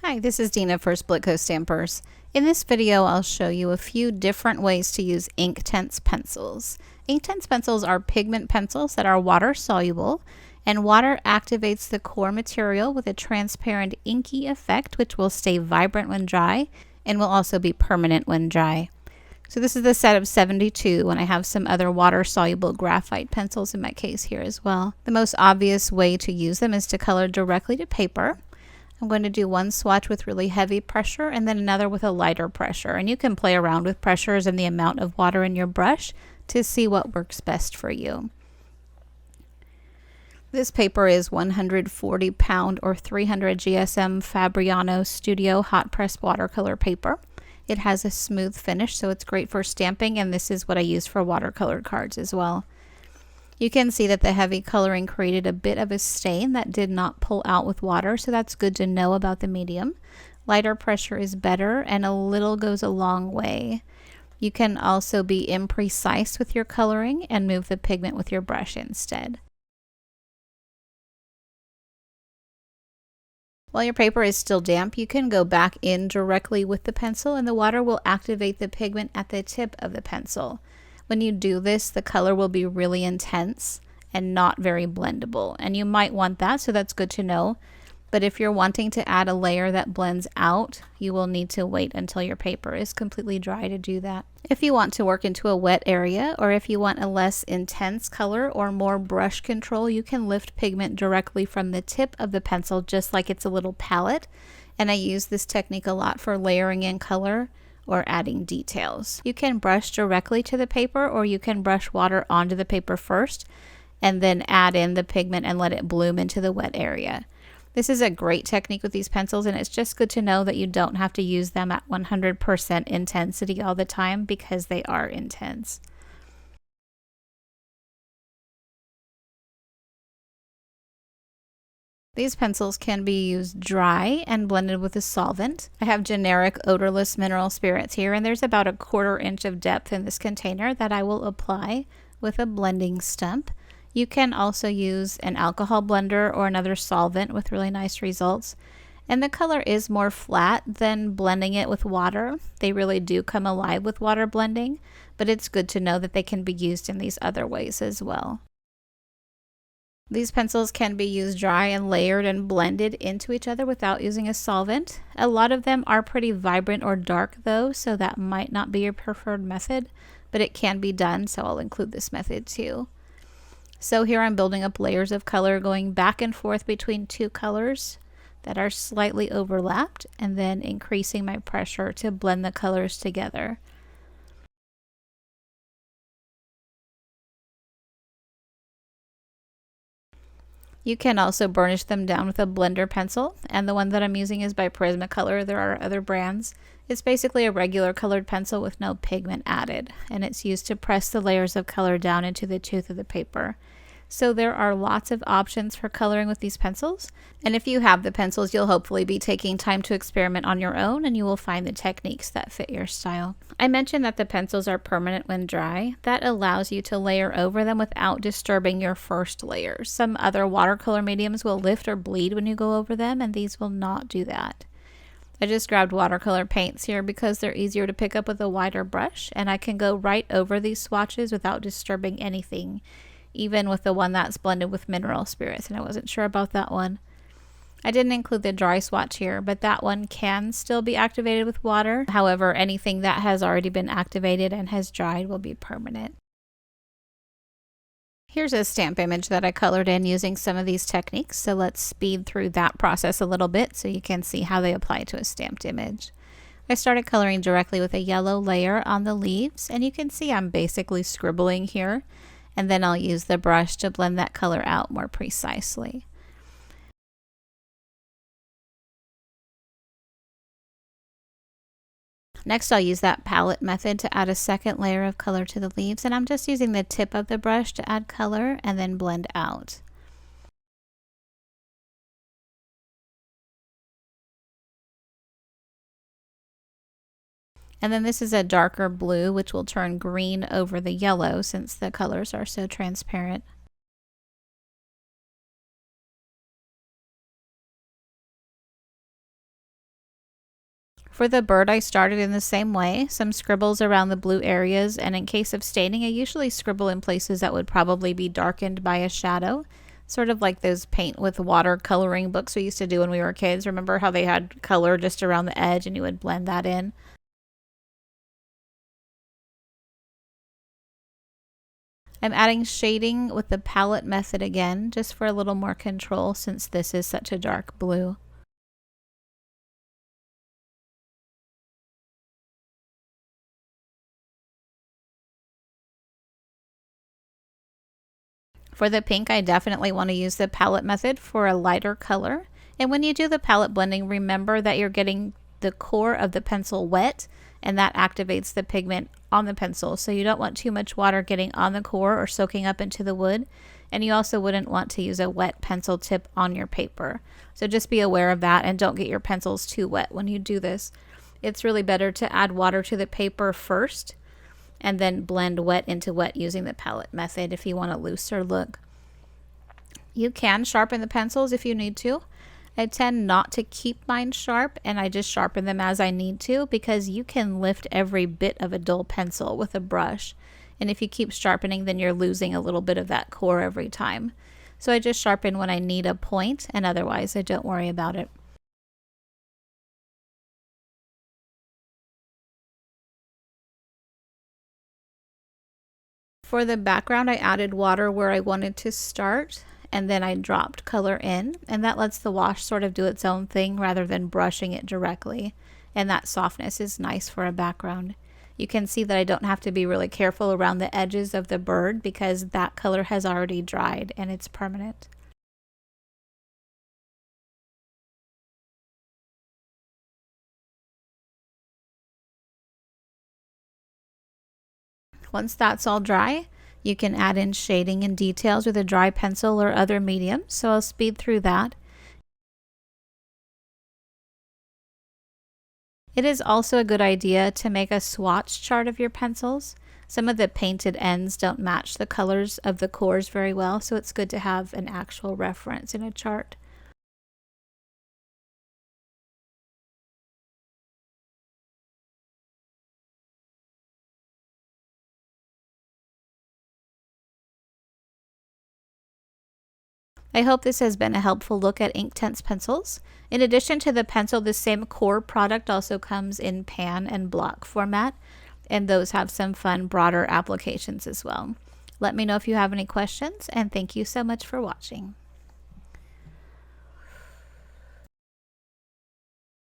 Hi, this is Dina for Splitcoaststampers. In this video, I'll show you a few different ways to use Inktense pencils. Inktense pencils are pigment pencils that are water soluble, and water activates the core material with a transparent inky effect, which will stay vibrant when dry and will also be permanent when dry. So this is the set of 72, and I have some other water-soluble graphite pencils in my case here as well. The most obvious way to use them is to color directly to paper. I'm going to do one swatch with really heavy pressure and then another with a lighter pressure. And you can play around with pressures and the amount of water in your brush to see what works best for you. This paper is 140 pound or 300 GSM Fabriano Studio hot press watercolor paper. It has a smooth finish, so it's great for stamping, and this is what I use for watercolor cards as well. You can see that the heavy coloring created a bit of a stain that did not pull out with water, so that's good to know about the medium. Lighter pressure is better, and a little goes a long way. You can also be imprecise with your coloring and move the pigment with your brush instead. While your paper is still damp, you can go back in directly with the pencil, and the water will activate the pigment at the tip of the pencil. When you do this, the color will be really intense and not very blendable, and you might want that, so that's good to know. But if you're wanting to add a layer that blends out, you will need to wait until your paper is completely dry to do that. If you want to work into a wet area, or if you want a less intense color or more brush control, you can lift pigment directly from the tip of the pencil just like it's a little palette. And I use this technique a lot for layering in color or adding details. You can brush directly to the paper, or you can brush water onto the paper first and then add in the pigment and let it bloom into the wet area. This is a great technique with these pencils, and it's just good to know that you don't have to use them at 100% intensity all the time because they are intense. These pencils can be used dry and blended with a solvent. I have generic odorless mineral spirits here, and there's about 1/4 inch of depth in this container that I will apply with a blending stump. You can also use an alcohol blender or another solvent with really nice results. And the color is more flat than blending it with water. They really do come alive with water blending, but it's good to know that they can be used in these other ways as well. These pencils can be used dry and layered and blended into each other without using a solvent. A lot of them are pretty vibrant or dark though, so that might not be your preferred method, but it can be done, so I'll include this method too. So here I'm building up layers of color, going back and forth between two colors that are slightly overlapped, and then increasing my pressure to blend the colors together. You can also burnish them down with a blender pencil, and the one that I'm using is by Prismacolor. There are other brands. It's basically a regular colored pencil with no pigment added, and it's used to press the layers of color down into the tooth of the paper. So there are lots of options for coloring with these pencils, and if you have the pencils, you'll hopefully be taking time to experiment on your own, and you will find the techniques that fit your style. I mentioned that the pencils are permanent when dry. That allows you to layer over them without disturbing your first layers. Some other watercolor mediums will lift or bleed when you go over them, and these will not do that. I just grabbed watercolor paints here because they're easier to pick up with a wider brush, and I can go right over these swatches without disturbing anything, even with the one that's blended with mineral spirits, and I wasn't sure about that one. I didn't include the dry swatch here, but that one can still be activated with water. However, anything that has already been activated and has dried will be permanent. Here's a stamp image that I colored in using some of these techniques, so let's speed through that process a little bit so you can see how they apply to a stamped image. I started coloring directly with a yellow layer on the leaves, and you can see I'm basically scribbling here, and then I'll use the brush to blend that color out more precisely. Next, I'll use that palette method to add a second layer of color to the leaves, and I'm just using the tip of the brush to add color and then blend out. And then this is a darker blue, which will turn green over the yellow since the colors are so transparent. For the bird, I started in the same way, some scribbles around the blue areas, and in case of staining, I usually scribble in places that would probably be darkened by a shadow, sort of like those paint with water coloring books we used to do when we were kids. Remember how they had color just around the edge and you would blend that in? I'm adding shading with the palette method again, just for a little more control since this is such a dark blue. For the pink, I definitely want to use the palette method for a lighter color. And when you do the palette blending, remember that you're getting the core of the pencil wet, and that activates the pigment on the pencil. So you don't want too much water getting on the core or soaking up into the wood. And you also wouldn't want to use a wet pencil tip on your paper. So just be aware of that and don't get your pencils too wet when you do this. It's really better to add water to the paper first and then blend wet into wet using the palette method if you want a looser look. You can sharpen the pencils if you need to. I tend not to keep mine sharp, and I just sharpen them as I need to because you can lift every bit of a dull pencil with a brush. And if you keep sharpening, then you're losing a little bit of that core every time. So I just sharpen when I need a point, and otherwise I don't worry about it. For the background, I added water where I wanted to start, and then I dropped color in, and that lets the wash sort of do its own thing rather than brushing it directly. And that softness is nice for a background. You can see that I don't have to be really careful around the edges of the bird because that color has already dried and it's permanent. Once that's all dry, you can add in shading and details with a dry pencil or other medium, so I'll speed through that. It is also a good idea to make a swatch chart of your pencils. Some of the painted ends don't match the colors of the cores very well, so it's good to have an actual reference in a chart. I hope this has been a helpful look at Inktense pencils. In addition to the pencil, the same core product also comes in pan and block format, and those have some fun broader applications as well. Let me know if you have any questions, and thank you so much for watching.